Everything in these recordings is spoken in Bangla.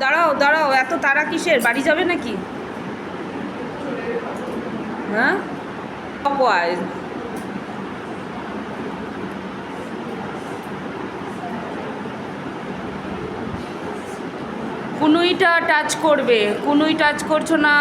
দাঁড়াও দাঁড়াও, এত তাড়া কিসের? বাড়ি যাবে নাকি? হ্যাঁ, ক্লকওয়াইজ। কুনুইটা টাচ করবে, কুনুই টাচ করছো না।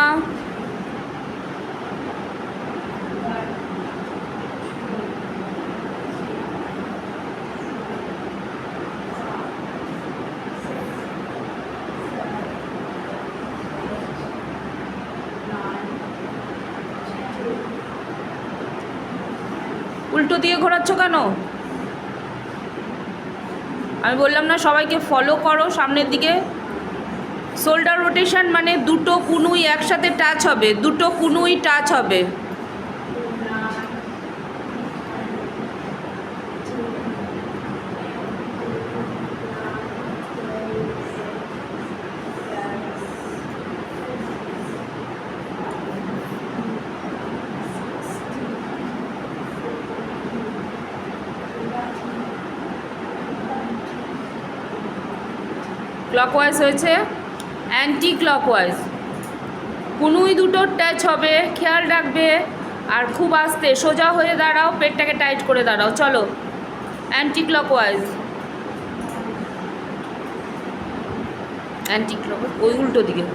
উল্টো দিয়ে ঘোরাচ্ছ কেন? আমি বললাম না সবাইকে ফলো করো সামনের দিকে। শোল্ডার রোটেশন মানে দুটো কুনুই একসাথে টাচ হবে, দুটো কুনুই টাচ হবে। ক্লকওয়াইজ হয়েছে, অ্যান্টি ক্লকওয়াইজ। কুনুই দুটো টাচ হবে, খেয়াল রাখবে। আর খুব আস্তে সোজা হয়ে দাঁড়াও, পেটটাকে টাইট করে দাঁড়াও। চলো, অ্যান্টি ক্লকওয়াইজ। অ্যান্টি ক্লকওয়াইজ ওই উল্টো দিকে।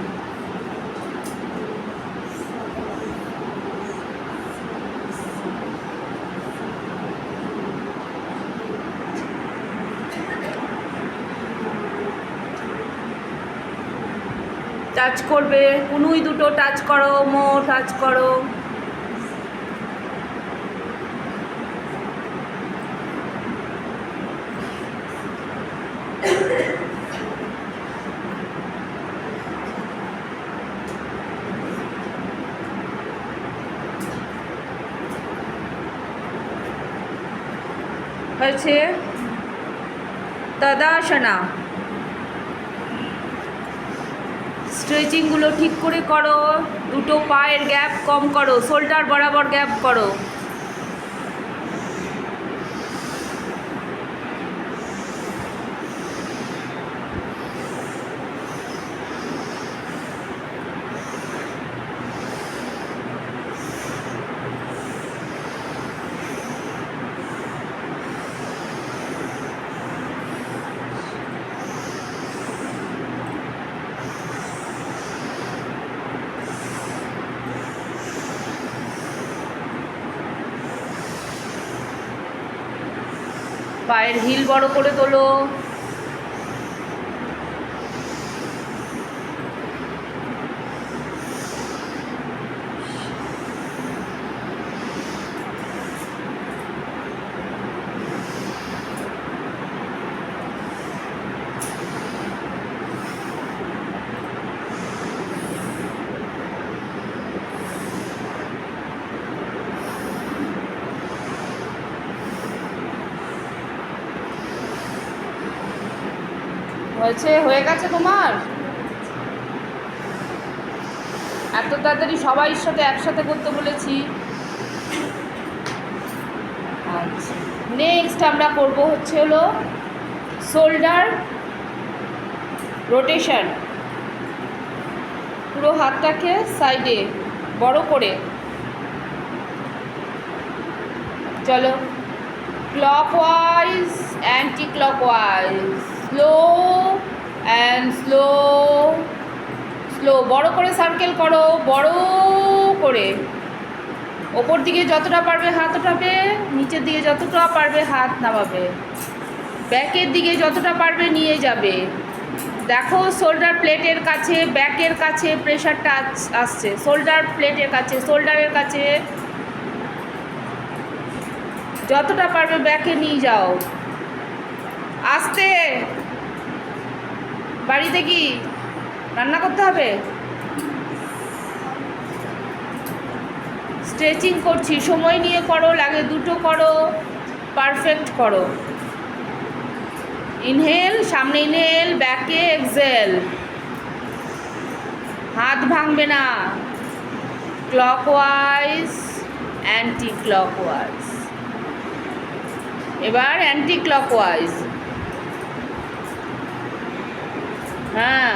টাচ করবে, কুনুই দুটো টাচ করো, টাচ করো। হয়েছে তদাসনা। স্ট্রেচিংগুলো ঠিক করে করো, দুটো পায়ের গ্যাপ কম করো, শোল্ডার বরাবর গ্যাপ করো। পায়ের হিল বড় করে তোলো। হয়েছে, হয়ে গেছে তোমার? এত তাড়াতাড়ি সবাই সাথে একসাথে করতে বলেছি। আচ্ছা, নেক্সট আমরা করব হচ্ছে হলো শোল্ডার রোটেশন। পুরো হাতটাকে সাইডে বড় করে, চলো, clockwise anti clockwise, slow and slow. Slow, বড় করে সার্কেল করো, বড় করে। ওপর দিকে যতটা পারবে হাত ওঠাবে, নিচের দিকে যতটা পারবে হাত নামাবে, ব্যাকের দিকে যতটা পারবে নিয়ে যাবে। দেখো শোল্ডার প্লেটের কাছে, ব্যাকের কাছে প্রেশারটা আসছে, শোল্ডার প্লেটের কাছে, শোল্ডারের কাছে যতটা পারবে ব্যাকে নিয়ে যাও। আস্তে। বাড়িতে কি রান্না করতে হবে? স্ট্রেচিং করছি, সময় নিয়ে করো, লাগে দুটো করো, পারফেক্ট করো। ইনহেল, সামনে ইনহেল, ব্যাকে এক্সেল, হাত ভাঙবে না। Clockwise anti clockwise. এবার অ্যান্টি ক্লকওয়াইজ। হ্যাঁ,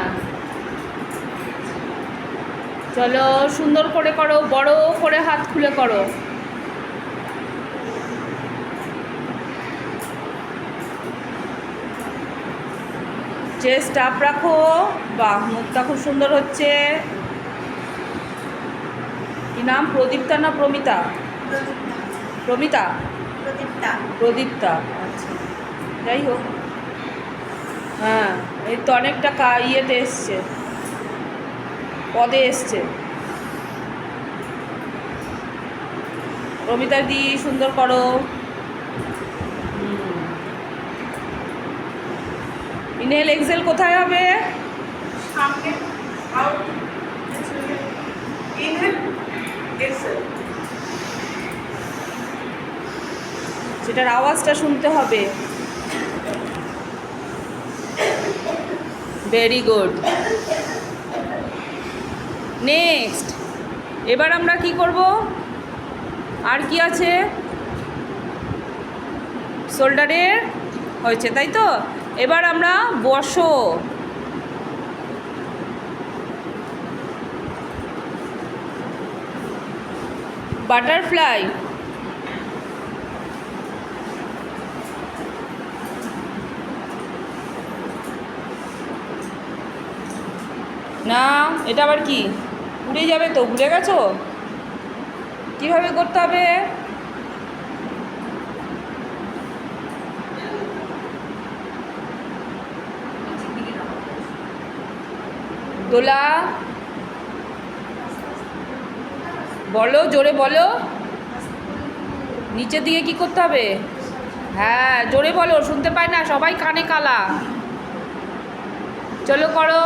চলো সুন্দর করে করো, বড় করে হাত খুলে করো। চেস্ট আপ রাখো। বাহ, মুখটা খুব সুন্দর হচ্ছে। কি নাম, প্রদীপ্তা না প্রমিতা? প্রমিতা। প্রদীপ্তা, আচ্ছা, যাই হোক। হ্যাঁ, এই তো অনেকটা ইয়েতে এসছে, পদে এসছে। প্রমিতা দি সুন্দর করো। ইনহেল এক্সেল কোথায় হবে? সামনে আউট, ইনহেল এক্সেল। সেটার আওয়াজটা শুনতে হবে। Very good. নেক্সট, এবার আমরা কি করব? আর কি আছে? শোল্ডারের হয়েছে, তাই তো? এবার আমরা বসো। বাটারফ্লাই। না, এটা আবার কি? উড়ে যাবে তো, ভুলে গেছো কিভাবে করতে হবে? দোলা, বলো, জোরে বলো। নিচের দিকে কি করতে হবে? হ্যাঁ, জোরে বলো, শুনতে পাই না, সবাই কানে কালা। চলো করো।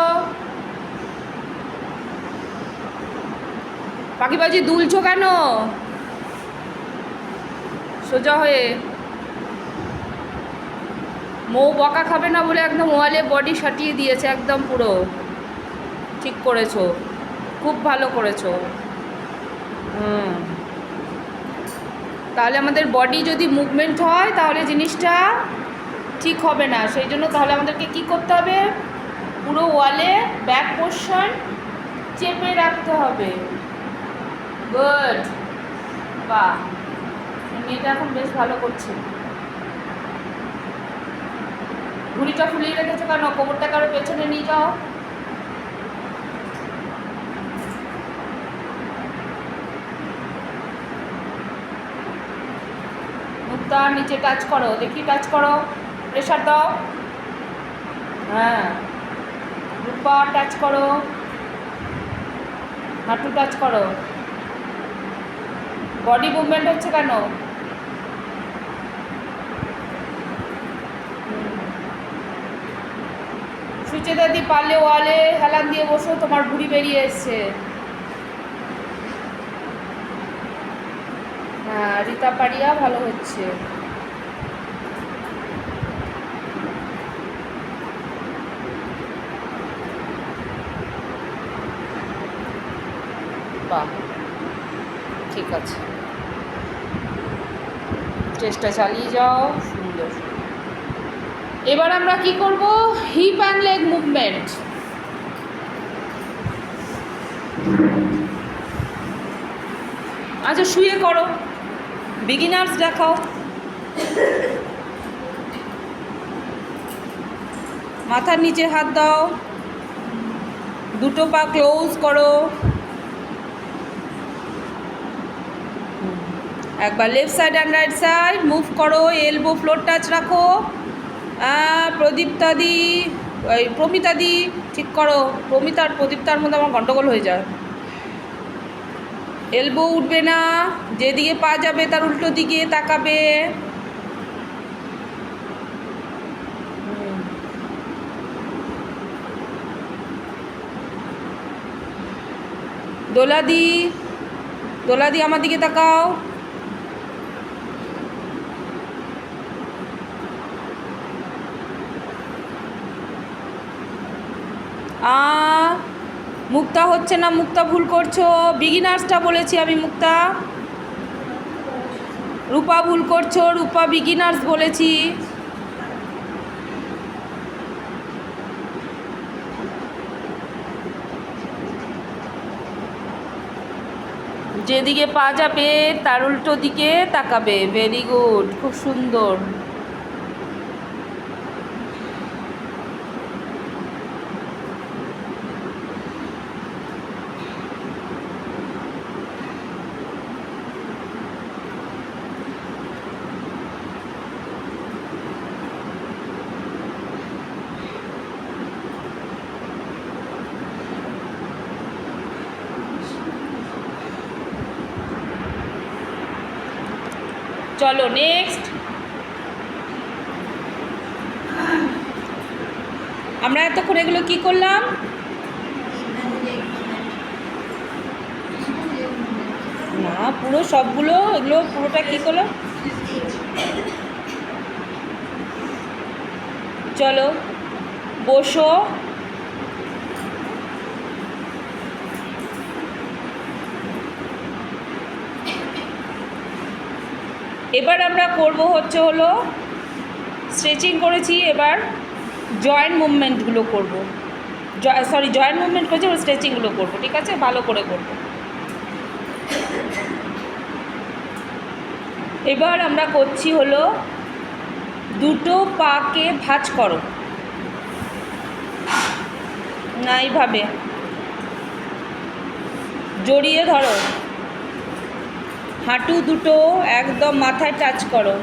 পাখিবাজি দুলছো কেন? সোজা হয়ে। মৌ বকা খাবে না বলে একদম ওয়ালে বডি সাটিয়ে দিয়েছে, একদম পুরো ঠিক করেছো, খুব ভালো করেছো। তাহলে আমাদের বডি যদি মুভমেন্ট হয় তাহলে জিনিসটা ঠিক হবে না, সেই জন্য তাহলে আমাদেরকে কি করতে হবে? পুরো ওয়ালে ব্যাক পোর্শন চেপে রাখতে হবে। গুড, বাহ, মেয়েটা এখন বেশ ভালো করছে। ঘুড়িটা ফুলিয়ে রেখেছো কেন? কোমরটাকে আরো পেছনে নিয়ে যাও। মুখটা নিচে টাচ করো, দেখি, টাচ করো, প্রেশার দাও। হ্যাঁ, রূপা টাচ করো, হাঁটু টাচ করো। বডি মুভমেন্ট হচ্ছে কেন? সুচেতা দি পারলে ওয়ালে হেলান দিয়ে বসো, তোমার ভুঁড়ি বেরিয়ে এসছে। হ্যাঁ, রীতা পারিয়া ভালো হচ্ছে। বাহ, ঠিক আছে, চেষ্টা চালিয়ে যাও, সুন্দর। এবার আমরা কি করব? Hip and leg movement. আচ্ছা, শুয়ে করো, বিগিনার্স দেখাও। মাথার নিচে হাত দাও, দুটো পা ক্লোজ করো। একবার left side and right side move করো, এলবো ফ্লোর টাচ রাখো। প্রদীপ্তা দি, ওই প্রমিতা দি ঠিক করো। প্রমিতা আর প্রদীপ্তার মধ্যে আমার গন্ডগোল হয়ে যায়। এলবো উঠবে না, যেদিকে পা যাবে তার উল্টো দিকে তাকাবে। দোলা দি, দোলা দি আমার দিকে তাকাও। মুক্তা হচ্ছে না, মুক্তা ভুল করছো। বিগিনার্সটা বলেছি আমি, মুক্তা। রূপা ভুল করছো, রূপা বিগিনার্স বলেছি। যেদিকে পা যাবে তার উল্টো দিকে তাকাবে। ভেরি গুড, খুব সুন্দর। চলো নেক্সট। আমরা এতক্ষণ এগুলো কি করলাম? না, পুরো সবগুলো এগুলো পুরোটা কি করলো? চলো বসো। এবার আমরা করব হলো স্ট্রেচিং করেছি, এবার জয়েন্ট মুভমেন্টগুলো করব। জয়েন্ট মুভমেন্ট করেছি, এবার স্ট্রেচিংগুলো করব। ঠিক আছে, ভালো করে করব। এবার আমরা করছি হলো দুটো পাকে ভাঁজ করো, না এইভাবে জড়িয়ে ধরো, হাঁটু দুটো একদম মাথায় টাচ করো,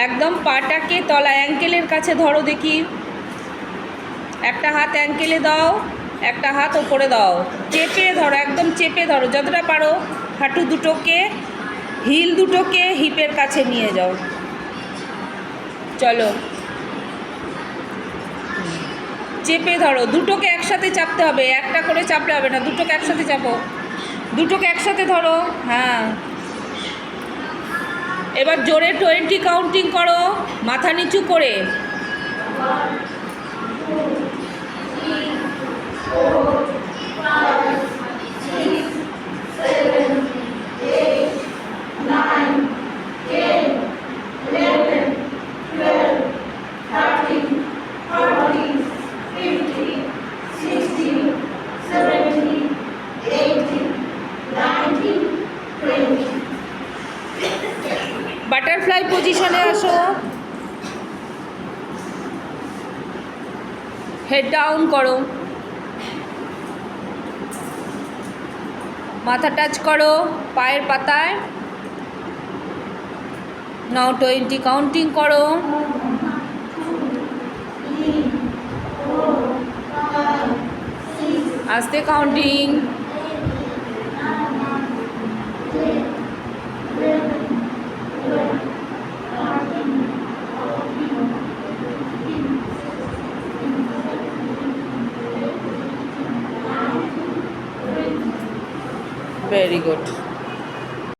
একদম পাটাকে তলা অ্যাঙ্কেলের কাছে ধরো। দেখি, একটা হাত অ্যাঙ্কেলে দাও, একটা হাত ওপরে দাও, চেপে ধরো, একদম চেপে ধরো যতটা পারো। হাঁটু দুটোকে, হিল দুটোকে হিপের কাছে নিয়ে যাও। চলো চেপে ধরো, দুটোকে একসাথে চাপতে হবে, একটা করে চাপলে হবে না, দুটোকে একসাথে চাপো, দুটোকে একসাথে ধরো। হ্যাঁ, এবার জোরে 20 কাউন্টিং করো, মাথা নিচু করে। 20 বাটারফ্লাই পজিশনে আসো, হেড ডাউন করো, মাথা টাচ করো পায়ের পাতায়। নাও 20 কাউন্টিং করো। আস্তে কাউন্টিং। Very good.